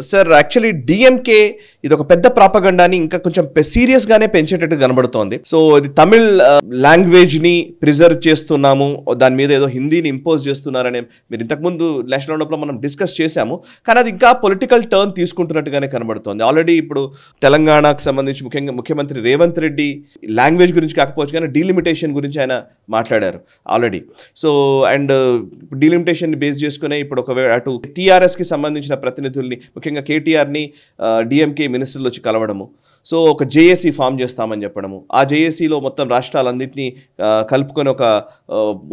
Sir actually DMK ఇది ఒక పెద్ద ప్రాపగండాని ఇంకా కొంచెం సీరియస్ గానే పెంచేటట్టు కనబడుతోంది. సో ఇది తమిళ్ లాంగ్వేజ్ ని ప్రిజర్వ్ చేస్తున్నాము, దాని మీద ఏదో హిందీని ఇంపోజ్ చేస్తున్నారని మీరు ఇంతకుముందు నేషనల్ రౌండప్లో మనం డిస్కస్ చేశాము. కానీ అది ఇంకా పొలిటికల్ టర్న్ తీసుకుంటున్నట్టుగానే కనబడుతోంది. ఆల్రెడీ ఇప్పుడు తెలంగాణకు సంబంధించి ముఖ్యంగా ముఖ్యమంత్రి రేవంత్ రెడ్డి లాంగ్వేజ్ గురించి కాకపోవచ్చు కానీ డీలిమిటేషన్ గురించి ఆయన మాట్లాడారు already. So and delimitation base చేసుకునే ఇప్పుడు ఒకవేళ అటు టీఆర్ఎస్కి సంబంధించిన ప్రతినిధుల్ని ముఖ్యంగా కేటీఆర్ని డిఎంకే మినిస్టర్లు వచ్చి కలవడము, సో ఒక జేఏసీ ఫామ్ చేస్తామని చెప్పడము, ఆ జేఏసీలో మొత్తం రాష్ట్రాలన్నింటినీ కలుపుకొని ఒక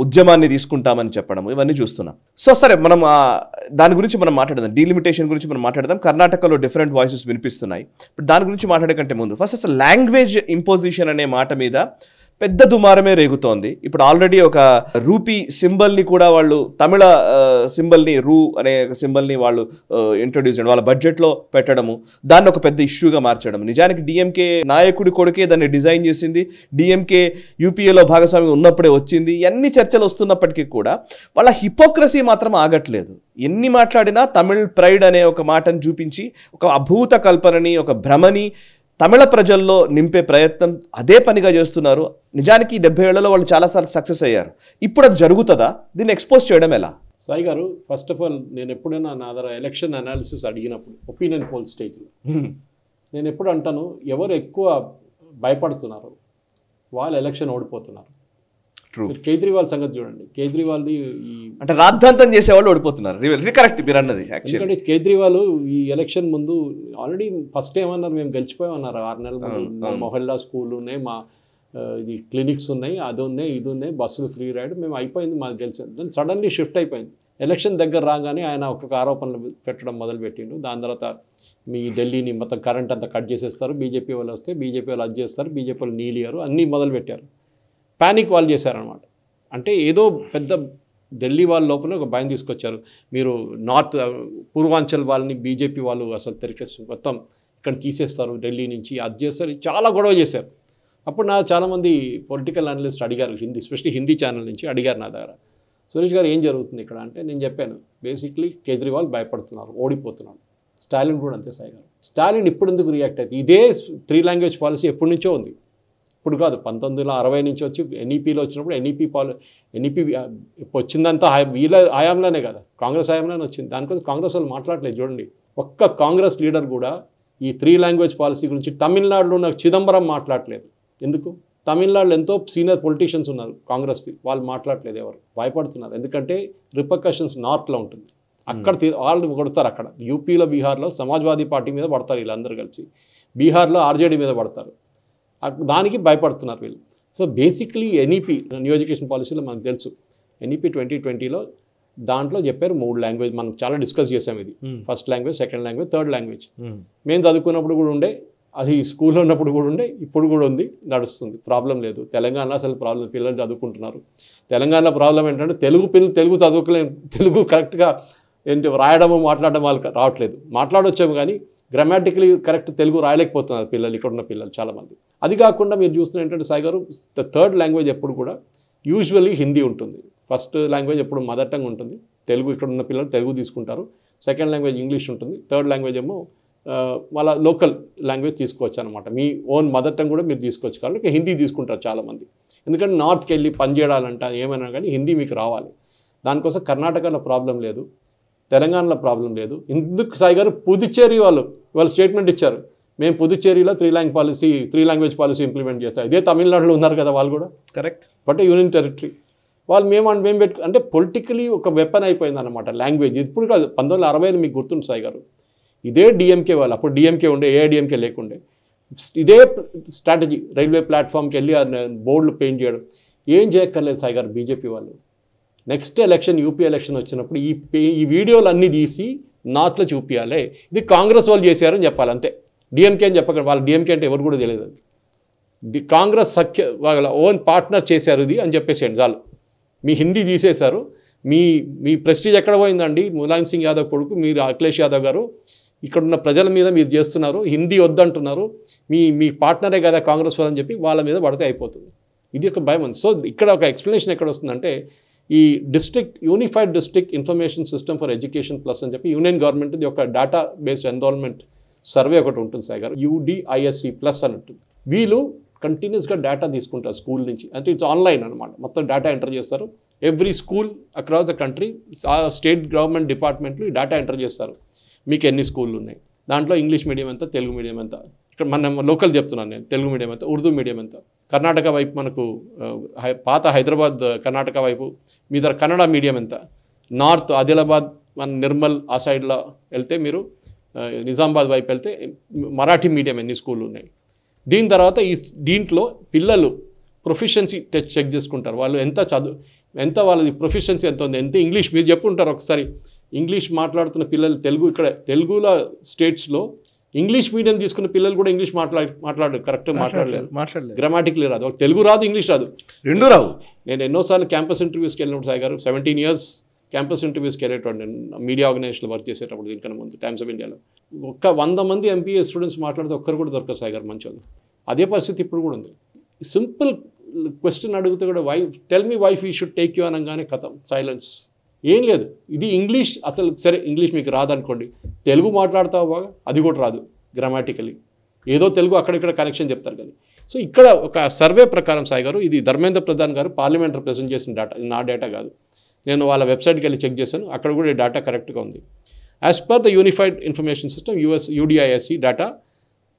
ఉద్యమాన్ని తీసుకుంటామని చెప్పడము, ఇవన్నీ చూస్తున్నాం. సో సరే మనం దాని గురించి మనం మాట్లాడదాం, డీలిమిటేషన్ గురించి మనం మాట్లాడదాం. కర్ణాటకలో డిఫరెంట్ వాయిసెస్ వినిపిస్తున్నాయి. ఇప్పుడు దాని గురించి మాట్లాడే కంటే ముందు ఫస్ట్ అసలు లాంగ్వేజ్ ఇంపోజిషన్ అనే మాట మీద పెద్ద దుమారమే రేగుతోంది. ఇప్పుడు ఆల్రెడీ ఒక రూపీ సింబల్ని కూడా వాళ్ళు తమిళ సింబల్ని రూ అనే సింబల్ని వాళ్ళు ఇంట్రొడ్యూస్ చేయడం, వాళ్ళ బడ్జెట్లో పెట్టడము, దాన్ని ఒక పెద్ద ఇష్యూగా మార్చడం. నిజానికి డిఎంకే నాయకుడి కొడుకే దాన్ని డిజైన్ చేసింది, డిఎంకే యూపీఏలో భాగస్వామ్యం ఉన్నప్పుడే వచ్చింది. ఎన్ని చర్చలు వస్తున్నప్పటికీ కూడా వాళ్ళ హిపోక్రసీ మాత్రం ఆగట్లేదు. ఎన్ని మాట్లాడినా తమిళ్ ప్రైడ్ అనే ఒక మాటను చూపించి ఒక అభూత కల్పనని, ఒక భ్రమని తమిళ ప్రజల్లో నింపే ప్రయత్నం అదే పనిగా చేస్తున్నారు. నిజానికి 70 ఏళ్లలో వాళ్ళు చాలాసార్లు సక్సెస్ అయ్యారు. ఇప్పుడు అది జరుగుతుందా? దీన్ని ఎక్స్పోజ్ చేయడం ఎలా? సాయి గారు, ఫస్ట్ ఆఫ్ ఆల్ నేను ఎప్పుడైనా నా దగ్గర ఎలక్షన్ అనాలిసిస్ అడిగినప్పుడు ఒపీనియన్ పోల్ స్టేజ్లో నేను ఎప్పుడు అంటాను, ఎవరు ఎక్కువ భయపడుతున్నారు వాళ్ళు ఎలక్షన్ ఓడిపోతున్నారు. కేజ్రీవాల్ సంగతి చూడండి. కేజ్రీవాల్ది అంటే రాద్ధాంతం చేసేవాళ్ళు ఓడిపోతున్నారు. కరెక్ట్ మీరు అన్నది. ఎందుకంటే కేజ్రీవాల్ ఈ ఎలక్షన్ ముందు ఆల్రెడీ ఫస్ట్ ఏమన్నారు, మేము గెలిచిపోయామన్నారు 6 నెలల ముందు. మా మొహల్లా స్కూల్ ఉన్నాయి, మా ఇది క్లినిక్స్ ఉన్నాయి, అది ఉన్నాయి, ఇది ఉన్నాయి, బస్సులు ఫ్రీ రైడ్, మేము అయిపోయింది, మాకు గెలిచాం. దాన్ని సడన్లీ షిఫ్ట్ అయిపోయింది. ఎలక్షన్ దగ్గర రాగానే ఆయన ఒక్కొక్క ఆరోపణలు పెట్టడం మొదలుపెట్టిండు. దాని తర్వాత మీ ఢిల్లీని మొత్తం కరెంట్ అంతా కట్ చేసేస్తారు, బీజేపీ వాళ్ళు వస్తే బీజేపీ వాళ్ళు అది చేస్తారు, బీజేపీ వాళ్ళు నీలియారు, అన్నీ మొదలుపెట్టారు. ప్యానిక్ వాళ్ళు చేశారనమాట. అంటే ఏదో పెద్ద ఢిల్లీ వాళ్ళ లోపల ఒక భయం తీసుకొచ్చారు. మీరు నార్త్ పూర్వాంచల్ వాళ్ళని బీజేపీ వాళ్ళు అసలు మొత్తం ఇక్కడ తీసేస్తారు, ఢిల్లీ నుంచి అది చేస్తారు, చాలా గొడవ చేశారు. అప్పుడు నా చాలామంది పొలిటికల్ అనలిస్ట్ అడిగారు, ఎస్పెషల్లీ హిందీ ఛానల్ నుంచి అడిగారు నా దగ్గర, సురేష్ గారు ఏం జరుగుతుంది ఇక్కడ అంటే, నేను చెప్పాను బేసిక్లీ కేజ్రీవాల్ భయపడుతున్నారు, ఓడిపోతున్నారు. స్టాలిన్ కూడా అంతే సాయి గారు. స్టాలిన్ ఇప్పుడు ఎందుకు రియాక్ట్ అవుతుంది? ఇదే 3 లాంగ్వేజ్ పాలసీ ఎప్పటి నుంచో ఉంది, ఇప్పుడు కాదు. 1960 నుంచి వచ్చి ఎన్ఈపీలో వచ్చినప్పుడు ఎన్ఈపీ వచ్చిందంతా వీళ్ళ హయాంలోనే కదా, కాంగ్రెస్ హయాంలోనే వచ్చింది. దానికోసం కాంగ్రెస్ వాళ్ళు మాట్లాడలేదు. చూడండి, ఒక్క కాంగ్రెస్ లీడర్ కూడా ఈ 3 లాంగ్వేజ్ పాలసీ గురించి తమిళనాడులో ఉన్న చిదంబరం మాట్లాడలేదు. ఎందుకు? తమిళనాడులో ఎంతో సీనియర్ పొలిటీషియన్స్ ఉన్నారు కాంగ్రెస్ది, వాళ్ళు మాట్లాడలేదు. ఎవరు భయపడుతున్నారు? ఎందుకంటే రిపర్కషన్స్ నార్త్లో ఉంటుంది, అక్కడ వాళ్ళు కొడతారు. అక్కడ యూపీలో బీహార్లో సమాజ్వాదీ పార్టీ మీద పడతారు వీళ్ళందరూ కలిసి, బీహార్లో ఆర్జేడీ మీద పడతారు. దానికి భయపడుతున్నారు వీళ్ళు. So basically NEP new education పాలసీలో మనకు తెలుసు, ఎన్ఈపీ 2020లో దాంట్లో చెప్పారు 3 లాంగ్వేజ్. మనం చాలా డిస్కస్ చేసాం. ఇది first language, second language, third language. మేము చదువుకున్నప్పుడు కూడా ఉండే, అది స్కూల్లో ఉన్నప్పుడు కూడా ఉండే, ఇప్పుడు కూడా ఉంది, నడుస్తుంది, ప్రాబ్లం లేదు. తెలంగాణలో అసలు ప్రాబ్లం, పిల్లలు చదువుకుంటున్నారు. తెలంగాణలో ప్రాబ్లం ఏంటంటే తెలుగు చదువుకోలేము, తెలుగు కరెక్ట్గా ఏంటి రాయడము మాట్లాడడం వాళ్ళకి రావట్లేదు. మాట్లాడొచ్చాము కానీ గ్రామాటికలీ కరెక్ట్ తెలుగు రాయలేకపోతున్నారు పిల్లలు, ఇక్కడ ఉన్న పిల్లలు చాలామంది. అది కాకుండా మీరు చూస్తున్న ఏంటంటే సాయి గారు, థర్డ్ లాంగ్వేజ్ ఎప్పుడు కూడా యూజువల్లీ హిందీ ఉంటుంది. ఫస్ట్ లాంగ్వేజ్ ఎప్పుడు మదర్ టంగ్ ఉంటుంది, తెలుగు ఇక్కడ ఉన్న పిల్లలు తెలుగు తీసుకుంటారు. సెకండ్ లాంగ్వేజ్ ఇంగ్లీష్ ఉంటుంది, థర్డ్ లాంగ్వేజ్ ఏమో వాళ్ళ లోకల్ లాంగ్వేజ్ తీసుకోవచ్చు అనమాట. మీ ఓన్ మదర్ టంగ్ కూడా మీరు తీసుకోవచ్చు, కాబట్టి హిందీ తీసుకుంటారు చాలామంది. ఎందుకంటే నార్త్కి వెళ్ళి పనిచేయాలంట ఏమైనా కానీ హిందీ మీకు రావాలి. దానికోసం కర్ణాటకలో ప్రాబ్లం లేదు, తెలంగాణలో ప్రాబ్లం లేదు. ఎందుకు సాయి గారు, పుదుచ్చేరి వాళ్ళు స్టేట్మెంట్ ఇచ్చారు, మేము పుదుచ్చేరిలో 3 లాంగ్వేజ్ పాలసీ ఇంప్లిమెంట్ చేస్తాం. ఇదే తమిళనాడులో ఉన్నారు కదా వాళ్ళు కూడా, కరెక్ట్, బట్ యూనియన్ టెరిటరీ. వాళ్ళు మేము అంటే పొలిటికలీ ఒక వెపన్ అయిపోయింది అనమాట లాంగ్వేజ్. ఇప్పుడు కాదు, 1960 మీకు గుర్తుంది సాయి గారు, ఇదే డిఎంకే వాళ్ళు, అప్పుడు డిఎంకే ఉండే, ఏఐడిఎంకే లేకుండే, ఇదే స్ట్రాటజీ. రైల్వే ప్లాట్ఫామ్కి వెళ్ళి బోర్డులు పెయింట్ చేయడం, ఏం చేయక్కర్లేదు సాయి గారు బీజేపీ వాళ్ళు. నెక్స్ట్ ఎలక్షన్, యూపీ ఎలక్షన్ వచ్చినప్పుడు ఈ వీడియోలు అన్నీ తీసి నార్త్లో చూపించాలి, ఇది కాంగ్రెస్ వాళ్ళు చేశారని చెప్పాలి, అంతే. డిఎంకే అని చెప్పగలరు, వాళ్ళ డిఎంకే అంటే ఎవరు కూడా తెలియదు. అది కాంగ్రెస్ వాళ్ళ ఓన్ పార్ట్నర్ చేశారు ఇది అని చెప్పేసేయండి చాలు. మీ హిందీ తీసేశారు, మీ ప్రెస్టీజ్ ఎక్కడ పోయిందండి? ములాయం సింగ్ యాదవ్ కొడుకు మీరు అఖిలేష్ యాదవ్ గారు ఇక్కడున్న ప్రజల మీద మీరు చేస్తున్నారు, హిందీ వద్దంటున్నారు, మీ పార్ట్నరే కదా కాంగ్రెస్ వాళ్ళని చెప్పి వాళ్ళ మీద పడితే అయిపోతుంది. ఇది ఒక భయం ఉంది. సో ఇక్కడ ఒక ఎక్స్ప్లెనేషన్ ఎక్కడ వస్తుందంటే, ఈ unified district information system for education plus అని చెప్పి యూనియన్ గవర్నమెంట్ ఇది ఒక డేటా బేస్డ్ ఎన్రోల్మెంట్ సర్వే ఒకటి ఉంటుంది సార్ గారు, UDISC ప్లస్ అని ఉంటుంది. వీళ్ళు కంటిన్యూస్గా డేటా తీసుకుంటారు స్కూల్ నుంచి, అంటే ఇట్స్ ఆన్లైన్ అనమాట. మొత్తం డేటా ఎంటర్ చేస్తారు. Every school across the country state government డిపార్ట్మెంట్లు ఈ డేటా ఎంటర్ చేస్తారు. మీకు ఎన్ని స్కూళ్ళు ఉన్నాయి, దాంట్లో ఇంగ్లీష్ మీడియం ఎంత, తెలుగు మీడియం ఎంత, ఇక్కడ మన లోకల్ చెప్తున్నాను నేను, తెలుగు మీడియం ఎంత, ఉర్దూ మీడియం ఎంత, కర్ణాటక వైపు మనకు పాత హైదరాబాద్ కర్ణాటక వైపు మీ దగ్గర కన్నడ మీడియం ఎంత, నార్త్ ఆదిలాబాద్ మన నిర్మల్ ఆ సైడ్లో వెళ్తే మీరు నిజామాబాద్ వైపు వెళ్తే మరాఠీ మీడియం ఎన్ని స్కూళ్ళు ఉన్నాయి. దీని తర్వాత దీంట్లో పిల్లలు ప్రొఫిషియన్సీ చెక్ చేసుకుంటారు. వాళ్ళు ఎంత వాళ్ళది ప్రొఫిషియన్సీ ఎంత ఉంది, ఎంత ఇంగ్లీష్ మీరు చెప్పుకుంటారు ఒకసారి. ఇంగ్లీష్ మాట్లాడుతున్న పిల్లలు తెలుగులో స్టేట్స్లో ఇంగ్లీష్ మీడియం తీసుకున్న పిల్లలు కూడా ఇంగ్లీష్ మాట్లాడలేదు, కరెక్ట్గా మాట్లాడలేదు, గ్రామాటికలీ రాదు, తెలుగు రాదు, ఇంగ్లీష్ రాదు, రెండు రావు. నేను ఎన్నోసార్లు క్యాంపస్ ఇంటర్వ్యూస్కి వెళ్ళినప్పుడు సాయి గారు 17 years క్యాంపస్ ఇంటర్వ్యూస్కి వెళ్ళేటప్పుడు నేను మీడియా ఆర్గనైజేషన్లో వర్క్ చేసేటప్పుడు దీనికన్నా ముందు టైమ్స్ ఆఫ్ ఇండియాలో ఒక్క 100 మంది MPA స్టూడెంట్స్ మాట్లాడితే ఒక్కరు కూడా దొరకదు సాయి గారు మంచి వాళ్ళు. అదే పరిస్థితి ఇప్పుడు కూడా ఉంది. సింపుల్ క్వశ్చన్ అడిగితే కూడా tell me wife you should take you అనగానే కథం సైలెన్స్, ఏం లేదు. ఇది ఇంగ్లీష్ అసలు సరే ఇంగ్లీష్ మీకు రాదనుకోండి, తెలుగు మాట్లాడతావు బాగా, అది కూడా రాదు గ్రామాటికలీ, ఏదో తెలుగు అక్కడిక్కడ కనెక్షన్ చెప్తారు కానీ. సో ఇక్కడ ఒక సర్వే ప్రకారం సాయి గారు, ఇది ధర్మేంద్ర ప్రధాన్ గారు పార్లమెంట్ ప్రజెంట్ చేసిన డేటా, ఇది నా డేటా కాదు, నేను వాళ్ళ వెబ్సైట్కి వెళ్ళి చెక్ చేశాను, అక్కడ కూడా ఈ డేటా కరెక్ట్గా ఉంది. As per the unified information system UDISC data,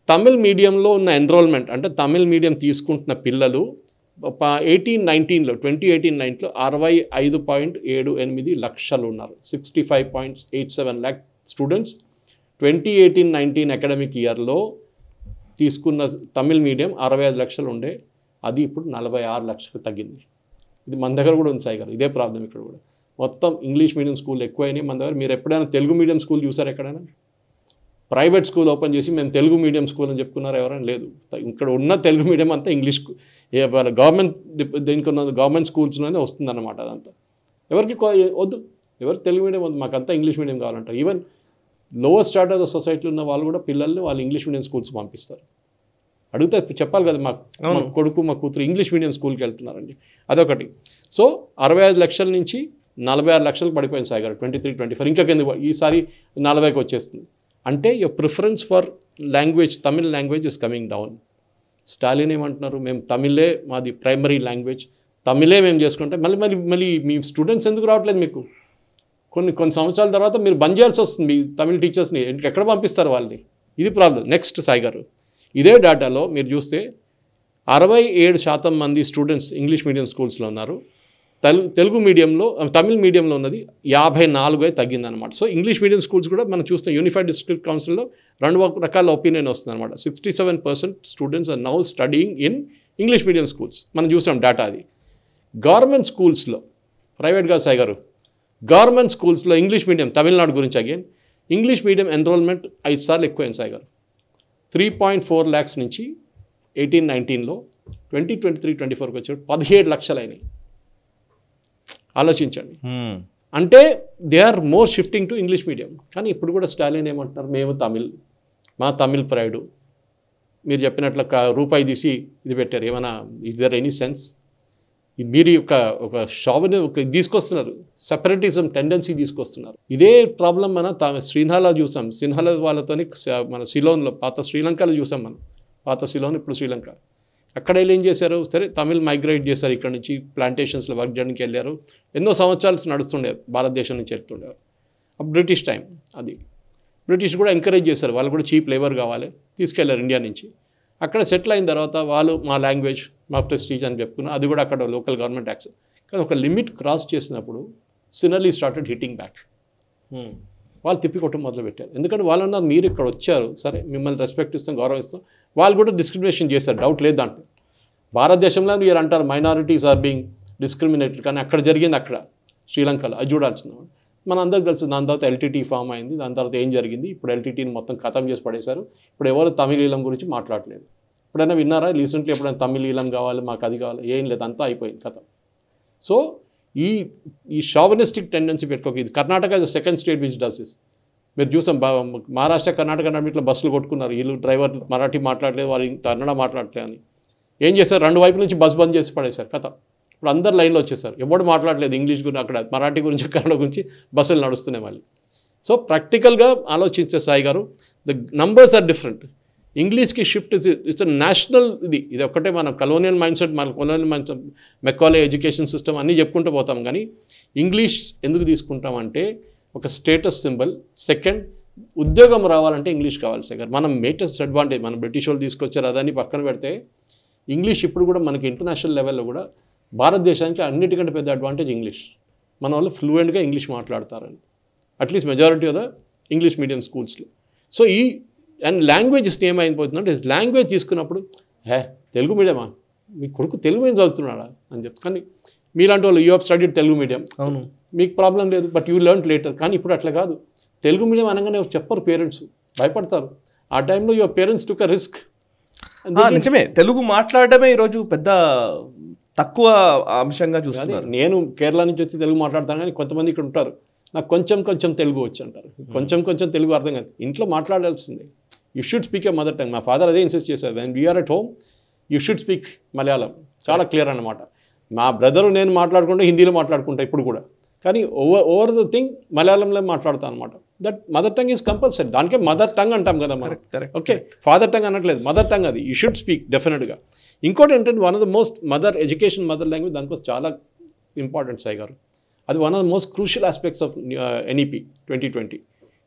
Tamil మీడియంలో ఉన్న ఎన్రోల్మెంట్ అంటే తమిళ్ మీడియం తీసుకుంటున్న పిల్లలు 2018-19లో 65.78 లక్షలు ఉన్నారు, 65.87 lakh స్టూడెంట్స్ 2018-19 అకాడమిక్ ఇయర్లో తీసుకున్న తమిళ్ మీడియం 65 లక్షలు ఉండే, అది ఇప్పుడు 46 లక్షలకు తగ్గింది. ఇది మన దగ్గర కూడా ఉంది సాయి గారు, ఇదే ప్రాబ్లం ఇక్కడ కూడా. మొత్తం ఇంగ్లీష్ మీడియం స్కూల్ ఎక్కువైనాయి మన దగ్గర. మీరు ఎప్పుడైనా తెలుగు మీడియం స్కూల్ చూసారు ఎక్కడైనా? ప్రైవేట్ స్కూల్ ఓపెన్ చేసి మేము తెలుగు మీడియం స్కూల్ అని చెప్పుకున్నారు ఎవరైనా? లేదు. ఇక్కడ ఉన్న తెలుగు మీడియం అంతా ఇంగ్లీష్, గవర్నమెంట్ దీనికి ఉన్న గవర్నమెంట్ స్కూల్స్లోనే వస్తుందన్నమాట అదంతా. ఎవరికి వద్దు, ఎవరికి తెలుగు మీడియం వద్దు, మాకంతా ఇంగ్లీష్ మీడియం కావాలంటారు. Even lower start of the సొసైటీలో ఉన్న వాళ్ళు కూడా పిల్లల్ని వాళ్ళు ఇంగ్లీష్ మీడియం స్కూల్స్ పంపిస్తారు. అడిగితే చెప్పాలి కదా, మా కొడుకు మా కూతురు ఇంగ్లీష్ మీడియం స్కూల్కి వెళ్తున్నారండి, అదొకటి. సో 65 లక్షల నుంచి 46 లక్షలకు పడిపోయింది సాయి గారు 23-24, ఇంకా కింద ఈసారి 40కి వచ్చేస్తుంది. అంటే your preference for language, Tamil language is coming down. Stalin ఏమంటున్నారు, మేము తమిళే మాది ప్రైమరీ లాంగ్వేజ్, తమిళే మేము చేసుకుంటే మళ్ళీ మీ స్టూడెంట్స్ ఎందుకు రావట్లేదు మీకు? కొన్ని సంవత్సరాల తర్వాత మీరు బంద్ చేయాల్సి వస్తుంది మీ తమిళ టీచర్స్ని, ఎక్కడ పంపిస్తారు వాళ్ళని? ఇది ప్రాబ్లం. నెక్స్ట్ సాయి గారు, ఇదే డేటాలో మీరు చూస్తే 67% మంది స్టూడెంట్స్ ఇంగ్లీష్ మీడియం స్కూల్స్లో ఉన్నారు, తెలుగు మీడియంలో తమిళ్ మీడియంలో ఉన్నది 54 తగ్గిందనమాట. సో ఇంగ్లీష్ మీడియం స్కూల్స్ కూడా మనం చూస్తాం. యూనిఫైడ్ డిస్ట్రిక్ట్ కౌన్సిల్లో 2 రకాల ఒపీనియన్ వస్తుంది అనమాట. 67% students are now studying in English medium schools, మనం చూసాం డేటా అది. గవర్నమెంట్ స్కూల్స్లో, ప్రైవేట్గా సాయి గారు, గవర్నమెంట్ స్కూల్స్లో ఇంగ్లీష్ మీడియం, తమిళనాడు గురించి అగైన్, ఇంగ్లీష్ మీడియం ఎన్రోల్మెంట్ 5 సార్లు ఎక్కువైంది సాయి గారు. 3.4 lakhs నుంచి 18-19లో 2023-24కి వచ్చాడు 17 లక్షలు అయినాయి. ఆలోచించండి. అంటే they are more shifting to English medium. కానీ ఇప్పుడు కూడా స్టాలిన్ ఏమంటున్నారు, మేము మా తమిళ్ ప్రైడు, మీరు చెప్పినట్లు రూపాయి తీసి ఇది పెట్టారు, ఏమైనా ఈజ్ దర్ ఎనీ సెన్స్? మీరు ఒక షావుని తీసుకొస్తున్నారు, సెపరేటిజం టెండెన్సీ తీసుకొస్తున్నారు. ఇదే ప్రాబ్లం మన శ్రీన్హాలో చూసాం, సిన్హాల వాళ్ళతో మన సిలోన్లో, పాత శ్రీలంకలో చూసాం మనం, పాత సిలోన్ ఇప్పుడు శ్రీలంక. అక్కడ ఏం చేశారు, సరే తమిళ్ మైగ్రేట్ చేశారు, ఇక్కడ నుంచి ప్లాంటేషన్స్లో వర్క్ చేయడానికి వెళ్ళారు, ఎన్నో సంవత్సరాలు నడుస్తుండే, భారతదేశం నుంచి వెళ్తుండేవారు. బ్రిటిష్ టైం అది, బ్రిటిష్ కూడా ఎంకరేజ్ చేశారు, వాళ్ళు కూడా చీప్ లేబర్ కావాలి, తీసుకెళ్లారు ఇండియా నుంచి. అక్కడ సెటిల్ అయిన తర్వాత వాళ్ళు మా లాంగ్వేజ్, మా ప్రెస్టీజ్ అని చెప్పుకున్నారు, అది కూడా అక్కడ లోకల్ గవర్నమెంట్ యాక్సెప్ట్. కానీ ఒక లిమిట్ క్రాస్ చేసినప్పుడు సినర్లీ స్టార్టెడ్ హిట్టింగ్ బ్యాక్. వాళ్ళు తిప్పికొట్టడం మొదలుపెట్టారు. ఎందుకంటే వాళ్ళన్నా మీరు ఇక్కడ వచ్చారు, సరే మిమ్మల్ని రెస్పెక్ట్ ఇస్తాం, గౌరవిస్తాం, వాళ్ళు కూడా డిస్క్రిమినేషన్ చేస్తారు, డౌట్ లేదు దాంట్లో. భారతదేశంలో మీరు అంటారు మైనారిటీస్ ఆర్ బీయింగ్ డిస్క్రిమినేటెడ్, కానీ అక్కడ జరిగింది అక్కడ శ్రీలంకలో, అది చూడాల్సింది. మన అందరికి తెలుసు. దాని తర్వాత LTT ఫామ్ అయింది, దాని తర్వాత ఏం జరిగింది, ఇప్పుడు LTTని మొత్తం ఖతం చేసి పడేశారు. ఇప్పుడు ఎవరు తమిళీలం గురించి మాట్లాడలేదు. ఎప్పుడైనా విన్నారా రీసెంట్లీ ఎప్పుడైనా తమిళీలం కావాలి, మాకు అది కావాలి, ఏం లేదు, అంతా అయిపోయింది కథ. సో ఈ షావనిస్టిక్ టెండెన్సీ పెట్టుకోక, ఇది Karnataka is second state which does this. మీరు చూసాం, మహారాష్ట్ర కర్ణాటక అన్నింటిలో బస్సులు కొట్టుకున్నారు, వీళ్ళు డ్రైవర్ మరాఠీ మాట్లాడలేదు, వాళ్ళు కన్నడ మాట్లాడలేదు అని. ఏం చేశారు, 2 వైపుల నుంచి బస్ బంద్ చేసి పడేశారు కథ. ఇప్పుడు అందరు లైన్లో వచ్చేసారు, ఎవడు మాట్లాడలేదు ఇంగ్లీష్ గురించి, అక్కడ మరాఠీ గురించి కన్నడ గురించి బస్సులు నడుస్తున్నాయి మళ్ళీ. సో ప్రాక్టికల్గా ఆలోచించే సాయి గారు, ద నంబర్స్ ఆర్ డిఫరెంట్. ఇంగ్లీష్కి షిఫ్ట్ ఇట్స్ అ నేషనల్ ఇది ఒక్కటే మన కలోనియల్ మైండ్ సెట్, మన colonial mindset, Macaulay education system అన్నీ చెప్పుకుంటూ పోతాం. కానీ ఇంగ్లీష్ ఎందుకు తీసుకుంటామంటే ఒక స్టేటస్ సింబల్. సెకండ్, ఉద్యోగం రావాలంటే ఇంగ్లీష్ కావాలి సార్. మనం మేటెస్ట్ అడ్వాంటేజ్, మనం బ్రిటిష్ వాళ్ళు తీసుకొచ్చారు అదని పక్కన పెడితే, ఇంగ్లీష్ ఇప్పుడు కూడా మనకి ఇంటర్నేషనల్ లెవెల్లో కూడా భారతదేశానికి అన్నిటికంటే పెద్ద అడ్వాంటేజ్ ఇంగ్లీష్. మన వాళ్ళు ఫ్లూయెంట్గా ఇంగ్లీష్ మాట్లాడతారని, at least majority of the English medium స్కూల్స్లో. సో ఈ అండ్ లాంగ్వేజెస్ని ఏమైపోతుందంటే, లాంగ్వేజ్ తీసుకున్నప్పుడు తెలుగు మీడియమా, మీ కొడుకు తెలుగు మీడియం చదువుతున్నాడా అని చెప్తాను. కానీ మీలాంటి వాళ్ళు you have studied Telugu medium, అవును మీకు ప్రాబ్లం లేదు, బట్ యూ లెర్న్ లేటర్. కానీ ఇప్పుడు అట్లా కాదు. తెలుగు మీడియం అనగానే చెప్పరు, పేరెంట్స్ భయపడతారు. ఆ టైంలో your parents took a risk. నిజమే, తెలుగు మాట్లాడటమే ఈరోజు పెద్ద తక్కువ అంశంగా చూస్తున్నారు. నేను కేరళ నుంచి వచ్చి తెలుగు మాట్లాడతాను, కానీ కొంతమంది ఇక్కడ ఉంటారు నాకు కొంచెం తెలుగు వచ్చి అంటారు. కొంచెం తెలుగు అర్థం కాదు. ఇంట్లో మాట్లాడాల్సిందే. You should speak a mother tongue. మా ఫాదర్ అదే ఇన్సిస్ట్ చేశారు, when we are at home you should speak Malayalam. చాలా క్లియర్ అన్నమాట. మా బ్రదరు నేను మాట్లాడుకుంటే హిందీలో మాట్లాడుకుంటా ఇప్పుడు కూడా, కానీ ఓవర్ ద థింగ్ మలయాళంలో మాట్లాడతాను అనమాట. That mother tongue is compulsory. దానికే మదర్ టంగ్ అంటాం కదా మనం. ఓకే, ఫాదర్ టంగ్ అనట్లేదు, మదర్ టంగ్ అది. యూ షుడ్ స్పీక్ డెఫినెట్గా. ఇంకోటి ఏంటంటే, one of the most education mother language దానికోసం చాలా ఇంపార్టెంట్ సాయి గారు. అది one of the most crucial aspects of NEP 2020.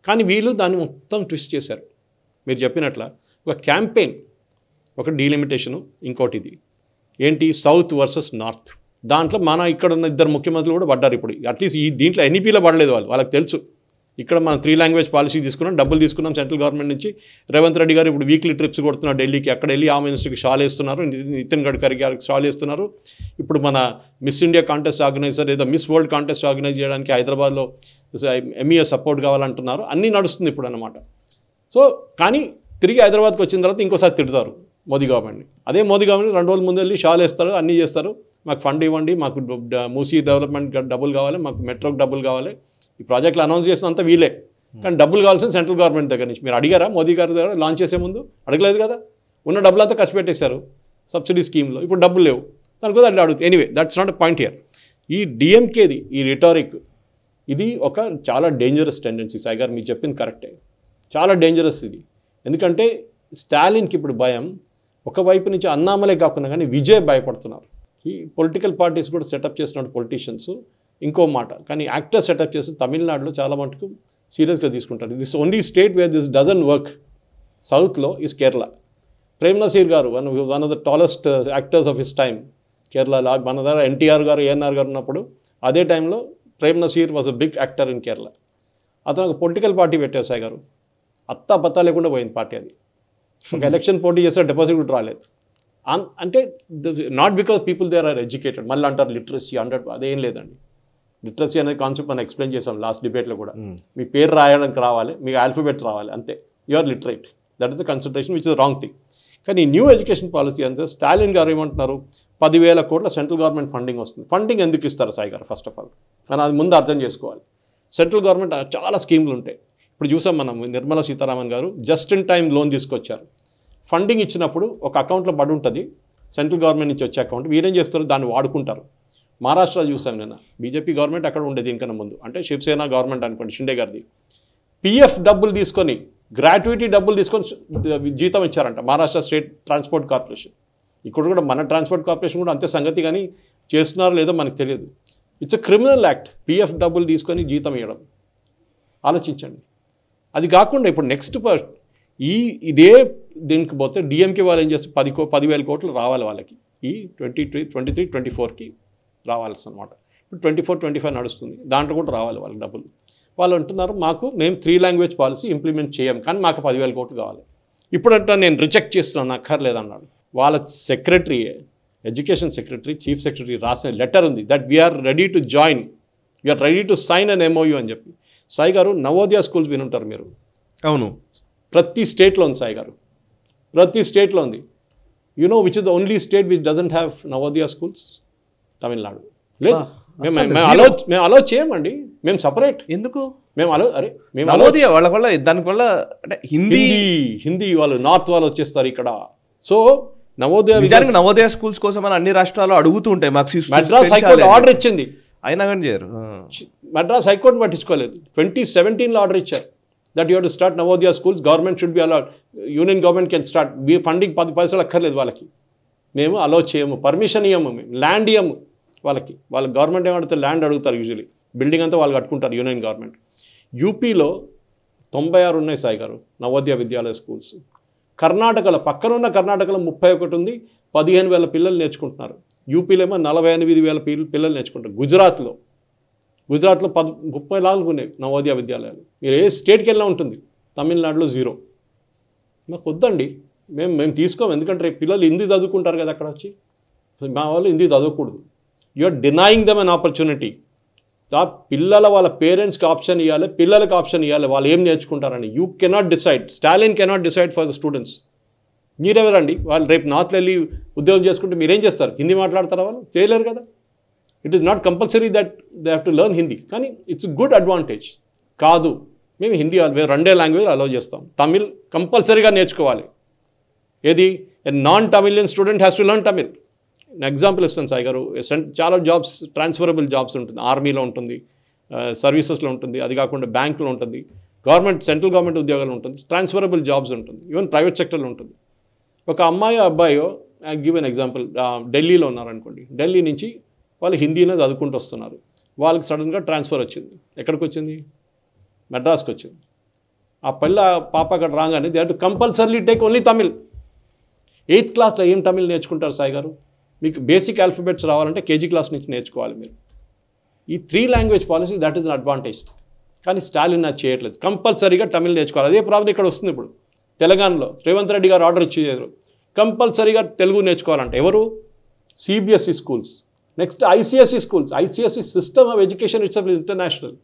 కానీ వీళ్ళు దాన్ని మొత్తం ట్విస్ట్ చేశారు. మీరు చెప్పినట్ల ఒక క్యాంపెయిన్, ఒక డీలిమిటేషను, ఇంకోటి ఇది ఏంటి సౌత్ వర్సెస్ నార్త్. దాంట్లో మన ఇక్కడ ఉన్న ఇద్దరు ముఖ్యమంత్రులు కూడా పడ్డారు ఇప్పుడు. అట్లీస్ట్ ఈ దీంట్లో ఎన్ఈపీలో పడలేదు వాళ్ళకి తెలుసు. ఇక్కడ మనం 3 లాంగ్వేజ్ పాలసీ తీసుకున్నాం, డబ్బులు తీసుకున్నాం సెంట్రల్ గవర్నమెంట్ నుంచి. రేవంత్ రెడ్డి గారు ఇప్పుడు వీక్లీ ట్రిప్స్ కొడుతున్నారు ఢిల్లీకి. అక్కడ వెళ్ళి ఆ మినిస్టర్కి షాల్ వేస్తున్నారు, నితిన్ గడ్కరీ గారికి షాల్ వేస్తున్నారు. ఇప్పుడు మన మిస్ ఇండియా కాంటెస్ట్ ఆర్గనైజర్ లేదా మిస్ వరల్డ్ కాంటెస్ట్ ఆర్గనైజ్ చేయడానికి హైదరాబాద్లో ఎంఈఏ సపోర్ట్ కావాలంటున్నారు. అన్నీ నడుస్తుంది ఇప్పుడు అన్నమాట. సో కానీ తిరిగి హైదరాబాద్కి వచ్చిన తర్వాత ఇంకోసారి తిడతారు మోదీ గవర్నమెంట్ని. అదే మోదీ గవర్నమెంట్ 2 రోజుల ముందు వెళ్ళి షాల్ వేస్తారు, అన్నీ చేస్తారు. మాకు ఫండ్ ఇవ్వండి, మాకు మూసీ డెవలప్మెంట్ డబ్బులు కావాలి, మాకు మెట్రోకి డబ్బులు కావాలి. ఈ ప్రాజెక్టులు అనౌన్స్ చేసినంత వీలే, కానీ డబ్బులు కావాల్సిన సెంట్రల్ గవర్నమెంట్ దగ్గర నుంచి. మీరు అడిగారా మోదీ గారి దగ్గర లాంచ్ చేసే ముందు? అడగలేదు కదా. ఉన్న డబ్బులంతా ఖర్చు పెట్టేశారు సబ్సిడీ స్కీమ్లో. ఇప్పుడు డబ్బులు లేవు, దానికోసం అట్లా అడుగుతుంది. Anyway, that's not a point here. ఈ డిఎంకేది ఈ రిటారిక్ ఇది ఒక చాలా డేంజరస్ టెండెన్సీ. సాయి గారు మీరు చెప్పింది కరెక్టే, చాలా డేంజరస్ ఇది. ఎందుకంటే స్టాలిన్కి ఇప్పుడు భయం. ఒకవైపు నుంచి అన్నామలే కాకుండా కానీ విజయ్ భయపడుతున్నారు. ఈ పొలిటికల్ పార్టీస్ కూడా సెటప్ చేసినట్టు పొలిటీషియన్స్ ఇంకో మాట. కానీ యాక్టర్స్ సెటప్ చేసి తమిళనాడులో చాలా మటుకు సీరియస్గా తీసుకుంటారు. This only state where this doesn't work సౌత్లో ఈజ్ కేరళ. ప్రేమ్ నసీర్ గారు one of the tallest actors of his time కేరళలో. మన దగ్గర ఎన్టీఆర్ గారు, ఏఎన్ఆర్ గారు ఉన్నప్పుడు అదే టైంలో Prem Nazir was a big actor in Kerala. అతను ఒక పొలిటికల్ పార్టీ పెట్టారు సాయి గారు. పత్తా లేకుండా పోయింది పార్టీ. అది ఒక ఎలక్షన్ పోటీ చేస్తే డిపాజిట్ కూడా రాలేదు. అంటే not because people there are educated. మళ్ళీ అంటారు లిటరసీ 100, అదేం లేదండి. లిటరసీ అనే కాన్సెప్ట్ మనం ఎక్స్ప్లెయిన్ చేసాం లాస్ట్ డిబేట్లో కూడా. మీ పేరు రాయడానికి రావాలి, మీకు ఆల్ఫాబెట్ రావాలి, అంతే. You are literate. That is the consideration which is wrong thing. కానీ న్యూ ఎడ్యుకేషన్ పాలసీ అంటే స్టాలిన్ గారు ఏమంటున్నారు, 10,000 కోట్ల సెంట్రల్ గవర్నమెంట్ ఫండింగ్ వస్తుంది. ఫండింగ్ ఎందుకు ఇస్తారు సాయి గారు? ఫస్ట్ ఆఫ్ ఆల్ మనం అది ముందు అర్థం చేసుకోవాలి. సెంట్రల్ గవర్నమెంట్ చాలా స్కీమ్లు ఉంటాయి. ఇప్పుడు చూసాం మనం, నిర్మలా సీతారామన్ గారు జస్ట్ ఇన్ టైం లోన్ తీసుకొచ్చారు. ఫండింగ్ ఇచ్చినప్పుడు ఒక అకౌంట్లో పడి ఉంటుంది, సెంట్రల్ గవర్నమెంట్ నుంచి వచ్చే అకౌంట్. వీరేం చేస్తారు, దాన్ని వాడుకుంటారు. మహారాష్ట్రలో చూసాం నిన్న, బీజేపీ గవర్నమెంట్ అక్కడ ఉండేది దీనికన్నా ముందు, అంటే శివసేన గవర్నమెంట్ అనుకోండి, షిండే గారిది. పిఎఫ్ డబ్బులు తీసుకొని, గ్రాట్యుటీ డబ్బులు తీసుకొని జీతం ఇచ్చారంట మహారాష్ట్ర స్టేట్ ట్రాన్స్పోర్ట్ కార్పొరేషన్. ఇక్కడ కూడా మన ట్రాన్స్పోర్ట్ కార్పొరేషన్ కూడా అంతే సంగతి, కానీ చేస్తున్నారో లేదో మనకు తెలియదు. It's a criminal act, PF డబ్బులు తీసుకొని జీతం ఇవ్వడం. ఆలోచించండి. అది కాకుండా ఇప్పుడు నెక్స్ట్ ఇదే దీనికి పోతే డిఎంకే వాళ్ళు ఏం చేస్తే 10,000 కోట్లు రావాలి వాళ్ళకి. ఈ 23-24కి రావాల్సి అనమాట. ఇప్పుడు 24-25 నడుస్తుంది, దాంట్లో కూడా రావాలి వాళ్ళకి డబ్బులు. వాళ్ళు అంటున్నారు మేము 3 లాంగ్వేజ్ పాలసీ ఇంప్లిమెంట్ చేయం, కానీ మాకు 10,000 కోట్లు కావాలి. ఇప్పుడంటే నేను రిజెక్ట్ చేస్తున్నాను, అక్కర్లేదన్నాడు. వాళ్ళ secretary, education secretary, chief secretary రాసిన లెటర్ ఉంది, that we are ready to join, we are ready to sign an MOU అని చెప్పి. సాయి గారు నవోదయ స్కూల్స్ వినుంటారు మీరు. అవును, ప్రతి స్టేట్లో ఉంది సాయి గారు, ప్రతి స్టేట్లో ఉంది. You know which is the only state which doesn't have Navodaya schools? Tamil Nadu. లేదు, మేము అలో చేయమండి, మేము సపరేట్. ఎందుకు? మేము నవోదయ వాళ్ళ వల్ల దానికి వల్ల అంటే హిందీ వాళ్ళు నార్త్ వాళ్ళు వచ్చేస్తారు ఇక్కడ. సో నిజానికి నవోదయ స్కూల్స్ కోసం అని అన్ని రాష్ట్రాలు అడుగుతూ ఉంటాయి మాకు మద్రాస్ హైకోర్టు ఆర్డర్ ఇచ్చింది, అయినా కానీ చేయరు. మద్రాస్ హైకోర్టు పట్టించుకోలేదు. 2017లో ఆర్డర్ ఇచ్చారు that you have to start Navodaya schools, government should be allowed, union government can start, funding 10 పైసలు అక్కర్లేదు వాళ్ళకి, మేము అలో చేయము, పర్మిషన్ ఇవ్వము, మేము ల్యాండ్ ఇవ్వము వాళ్ళకి. వాళ్ళ గవర్నమెంట్ ఏమంటే ల్యాండ్ అడుగుతారు యూజువలీ, బిల్డింగ్ అంతా వాళ్ళు కట్టుకుంటారు యూనియన్ గవర్నమెంట్. యూపీలో 96 ఉన్నాయి సాయి గారు నవోదయ విద్యాలయ స్కూల్స్. కర్ణాటకలో పక్కనున్న కర్ణాటకలో 31 ఉంది, 15,000 పిల్లలు నేర్చుకుంటున్నారు. యూపీలో ఏమో 48,000 పిల్లలు నేర్చుకుంటారు. గుజరాత్లో 34 ఉన్నాయి నవోదయ విద్యాలయాలు. మీరు ఏ స్టేట్కి వెళ్ళినా ఉంటుంది. తమిళనాడులో 0. మాకు వద్దండి, మేము తీసుకోము, ఎందుకంటే పిల్లలు హిందీ చదువుకుంటారు కదా అక్కడ వచ్చి. మా వాళ్ళు హిందీ చదవకూడదు. You are denying them an opportunity. పిల్లల వాళ్ళ పేరెంట్స్కి ఆప్షన్ ఇవ్వాలి, పిల్లలకి ఆప్షన్ ఇవ్వాలి వాళ్ళు ఏం నేర్చుకుంటారని. You cannot decide, Stalin cannot decide for the students. మీరెవరండి? వాళ్ళు రేపు నార్త్లో వెళ్ళి ఉద్యోగం చేసుకుంటే మీరేం చేస్తారు? హిందీ మాట్లాడతారా? వాళ్ళు చేయలేరు కదా. It is not compulsory that they have to learn Hindi, కానీ ఇట్స్ గుడ్ అడ్వాంటేజ్. కాదు, మేము హిందీ 2 లాంగ్వేజ్ అలౌ చేస్తాం, తమిళ్ కంపల్సరీగా నేర్చుకోవాలి. ఏది non Tamilian student has to learn Tamil. Example ఇస్తాను సాయి గారు, చాలా జాబ్స్ ట్రాన్స్ఫరబుల్ జాబ్స్ ఉంటుంది, ఆర్మీలో ఉంటుంది, సర్వీసెస్లో ఉంటుంది, అది కాకుండా బ్యాంకులో ఉంటుంది, గవర్నమెంట్ సెంట్రల్ గవర్నమెంట్ ఉద్యోగాలు ఉంటుంది, ట్రాన్స్ఫరబుల్ జాబ్స్ ఉంటుంది, ఈవెన్ ప్రైవేట్ సెక్టర్లో ఉంటుంది. ఒక అమ్మాయో అబ్బాయో, గివ్ ఎన్ ఎగ్జాంపుల్, ఢిల్లీలో ఉన్నారనుకోండి, ఢిల్లీ నుంచి వాళ్ళు హిందీలో చదువుకుంటూ వస్తున్నారు, వాళ్ళకి సడన్గా ట్రాన్స్ఫర్ వచ్చింది. ఎక్కడికి వచ్చింది? మద్రాస్కి వచ్చింది. ఆ పాప అక్కడ రాగానే they have to compulsory take only Tamil. 8th క్లాస్లో ఏం తమిళ్ నేర్చుకుంటారు సాయి గారు? మీకు బేసిక్ ఆల్ఫాబెట్స్ రావాలంటే కేజీ క్లాస్ నుంచి నేర్చుకోవాలి మీరు. ఈ 3 language policy that is an advantage. కానీ స్టాలిన్ అది చేయట్లేదు, కంపల్సరీగా తమిళ్ నేర్చుకోవాలి. అదే ప్రాబ్లం ఇక్కడ వస్తుంది. ఇప్పుడు తెలంగాణలో రేవంత్ రెడ్డి గారు ఆర్డర్ ఇచ్చేది కంపల్సరీగా తెలుగు నేర్చుకోవాలంటే. ఎవరు? CBSE schools, next ICSE schools. ICSE system of education it's international.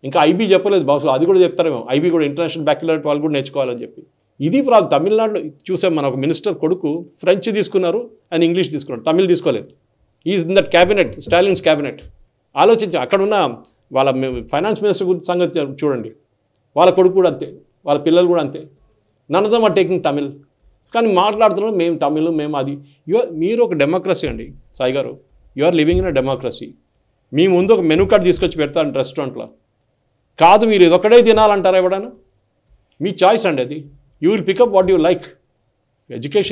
ఇంకా ఐబీ చెప్పలేదు బాబు, అది కూడా చెప్తారేమో. ఐబీ కూడా ఇంటర్నేషనల్ బ్యాక్లారెట్ వాళ్ళు కూడా నేర్చుకోవాలని చెప్పి. ఇది ప్రాబ్లం. తమిళనాడులో చూసాం, మన ఒక మినిస్టర్ కొడుకు ఫ్రెంచ్ తీసుకున్నారు, ఆయన ఇంగ్లీష్ తీసుకున్నాడు, తమిళ్ తీసుకోలేదు. Is in that cabinet, Stalin's cabinet. ఆలోచించి అక్కడ ఉన్న వాళ్ళ ఫైనాన్స్ మినిస్టర్ గురించి సంగతి చూడండి, వాళ్ళ కొడుకు కూడా అంతే, వాళ్ళ పిల్లలు కూడా అంతే. None of them are taking Tamil. కానీ మాట్లాడుతున్నాం మేము తమిళ్, మేము అది. మీరు ఒక డెమోక్రసీ అండి సాయి గారు, you are living in a democracy. మీ ముందు ఒక మెనూ కార్డ్ తీసుకొచ్చి పెడతాను రెస్టారెంట్లో. కాదు మీరు ఇదొక్కడే తినాలంటారా ఎవడన్నా? మీ చాయిస్ అండి అది. You will pick up what you like.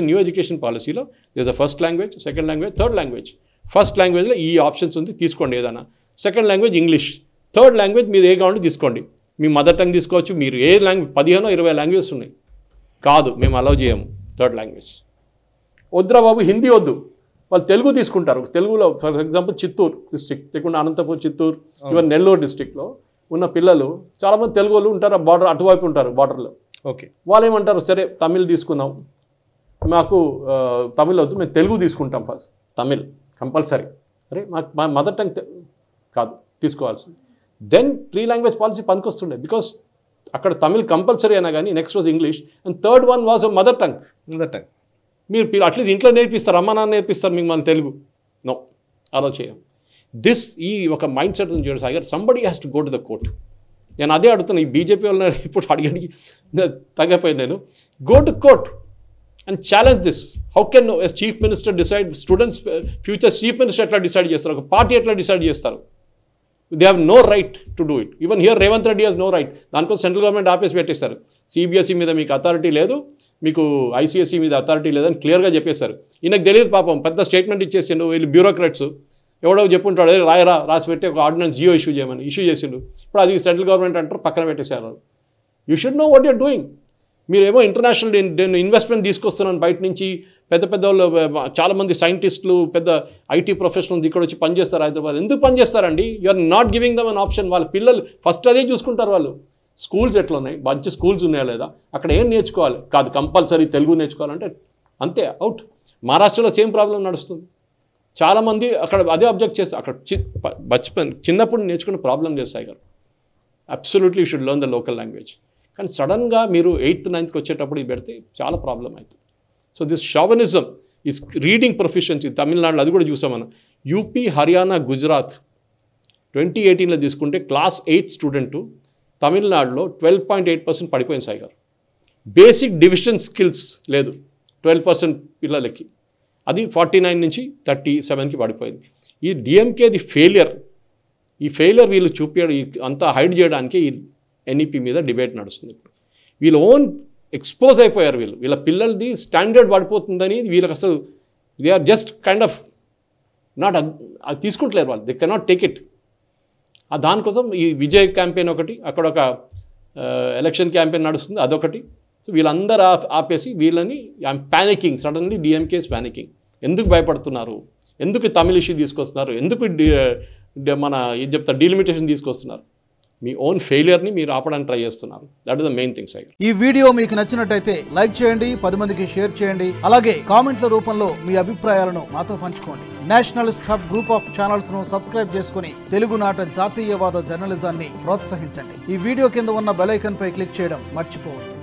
New education పాలసీలో this the first language, second language, third language. First లాంగ్వేజ్లో ఈ ఆప్షన్స్ ఉంది, తీసుకోండి ఏదైనా. Second language English, third language మీరు ఏ కావాలంటే తీసుకోండి. మీ మదర్ టంగ్ తీసుకోవచ్చు, మీరు ఏ లాంగ్వేజ్ 15-20 లాంగ్వేజెస్ ఉన్నాయి. కాదు, మేము అలౌ చేయము థర్డ్ లాంగ్వేజ్. వద్దురా బాబు హిందీ వద్దు, వాళ్ళు తెలుగు తీసుకుంటారు. తెలుగులో ఫర్ ఎగ్జాంపుల్ చిత్తూరు డిస్ట్రిక్ట్, లేకుండా అనంతపురం, చిత్తూరు, ఈవెన్ నెల్లూరు డిస్ట్రిక్ట్లో ఉన్న పిల్లలు చాలామంది తెలుగు వాళ్ళు ఉంటారు, బార్డర్ అటువైపు ఉంటారు బార్డర్లో. ఓకే, వాళ్ళు ఏమంటారు, సరే తమిళ్ తీసుకున్నాం, మాకు తమిళ్ వద్దు, మేము తెలుగు తీసుకుంటాం, ఫస్ట్ తమిళ్ కంపల్సరీ. అరే మాకు మా మదర్ టంగ్ కాదు తీసుకోవాల్సింది. దెన్ 3 లాంగ్వేజ్ పాలసీ పనికొస్తుండే, బికాస్ అక్కడ తమిళ్ కంపల్సరీ అయినా కానీ next was English and third one was mother tongue. మీరు అట్లీస్ట్ ఇంట్లో నేర్పిస్తారు, అమ్మ నాన్న నేర్పిస్తారు మీకు మన తెలుగు. నో, అలా చేయం. ఈ ఒక మైండ్ సెట్ చూడండి Sagar, somebody has to go to the court. నేను అదే అడుగుతాను, ఈ బీజేపీ వాళ్ళని ఇప్పుడు అడిగి తగ్గిపోయాను నేను. Go to court and challenge this. How can chief minister decide students future? Chief minister ఎట్లా డిసైడ్ చేస్తారు? ఒక పార్టీ ఎట్లా డిసైడ్ చేస్తారు? They have no right to do it. Even here Revanth Reddy has no right. దానికోసం సెంట్రల్ గవర్నమెంట్ ఆపేసి పెట్టేస్తారు. CBSE మీద మీకు అథారిటీ లేదు, మీకు ఐసిఎస్ఈ మీద అథారిటీ లేదని క్లియర్గా చెప్పేశారు. ఈయనకు తెలియదు పాపం, పెద్ద స్టేట్మెంట్ ఇచ్చేసిండు. వీళ్ళు బ్యూరోక్రాట్స్ ఎవడో చెప్పుంటాడు, రాసి పెట్టి ఒక ఆర్డినెన్స్ జియో ఇష్యూ చేసిండు. ఇప్పుడు అది సెంట్రల్ గవర్నమెంట్ అంటారు, పక్కన పెట్టేశారు. You should know what you're doing. మీరేమో ఇంటర్నేషనల్ ఇన్వెస్ట్మెంట్ తీసుకొస్తున్నాను బయట నుంచి, పెద్ద పెద్ద వాళ్ళు చాలామంది సైంటిస్టులు, పెద్ద ఐటీ ప్రొఫెషనల్స్ ఇక్కడ వచ్చి పనిచేస్తారు హైదరాబాద్. ఎందుకు పనిచేస్తారండి? You are not giving them an option. వాళ్ళ పిల్లలు ఫస్ట్ అదే చూసుకుంటారు. వాళ్ళు స్కూల్స్ ఎట్లా ఉన్నాయి, మంచి స్కూల్స్ ఉన్నాయా లేదా, అక్కడ ఏం నేర్చుకోవాలి? కాదు కంపల్సరీ తెలుగు నేర్చుకోవాలంటే అంతే, అవుట్. మహారాష్ట్రలో సేమ్ ప్రాబ్లం నడుస్తుంది. చాలామంది అక్కడ అదే అబ్జెక్ట్ చేస్తారు. అక్కడ చిన్నప్పుడు నేర్చుకున్న ప్రాబ్లం చేస్తాయి గారు. Absolutely you should learn the local language. కానీ సడన్గా మీరు 8th, 9th వచ్చేటప్పుడు ఇది పెడితే చాలా ప్రాబ్లం అవుతుంది. So this chauvinism is reading proficiency. తమిళనాడులో అది కూడా చూసాం మనం. యూపీ, హర్యానా, గుజరాత్ 2018లో తీసుకుంటే క్లాస్ 8 స్టూడెంటు తమిళనాడులో 12.8% పడిపోయింది సాయి గారు. బేసిక్ డివిజన్ స్కిల్స్ లేదు. 12% పిల్లలకి, అది 49 నుంచి 37కి పడిపోయింది. ఈ డిఎంకేది ఫెయిలియర్, ఈ ఫెయిలియర్ వీళ్ళు అంతా హైడ్ చేయడానికి ఈ ఎన్ఈపీ మీద డిబేట్ నడుస్తుంది. వీళ్ళు ఓన్ ఎక్స్పోజ్ అయిపోయారు. వీళ్ళ పిల్లలది స్టాండర్డ్ పడిపోతుందని వీళ్ళకి అసలు they are just kind of not, అది తీసుకుంటలేరు వాళ్ళు, దే కెనాట్ టేక్ ఇట్. దానికోసం ఈ విజయ్ క్యాంపెయిన్ ఒకటి, అక్కడ ఒక ఎలక్షన్ క్యాంపెయిన్ నడుస్తుంది, అదొకటి. సో వీళ్ళందరూ ఆపేసి వీళ్ళని panicking, suddenly DMK is panicking. ఎందుకు భయపడుతున్నారు, ఎందుకు తమిళ ఇష్యూ తీసుకొస్తున్నారు, ఎందుకు మన ఏం చెప్తా డీలిమిటేషన్ తీసుకొస్తున్నారు? మీ ఓన్ ఫెయిలియర్ని మీరు ఆపడానికి ట్రై చేస్తున్నారు. That is the main thing. Sir, ఈ వీడియో మీకు నచ్చినట్టయితే లైక్ చేయండి, 10 మందికి షేర్ చేయండి, అలాగే కామెంట్ల రూపంలో మీ అభిప్రాయాలను మాతో పంచుకోండి. Nationalist hub group of channels ను సబ్స్క్రైబ్ చేసుకుని తెలుగునాట జాతీయవాద జర్నలిజాన్ని ప్రోత్సహించండి. ఈ వీడియో కింద ఉన్న బెల్ ఐకాన్ పై క్లిక్ చేయడం మర్చిపోవద్దు.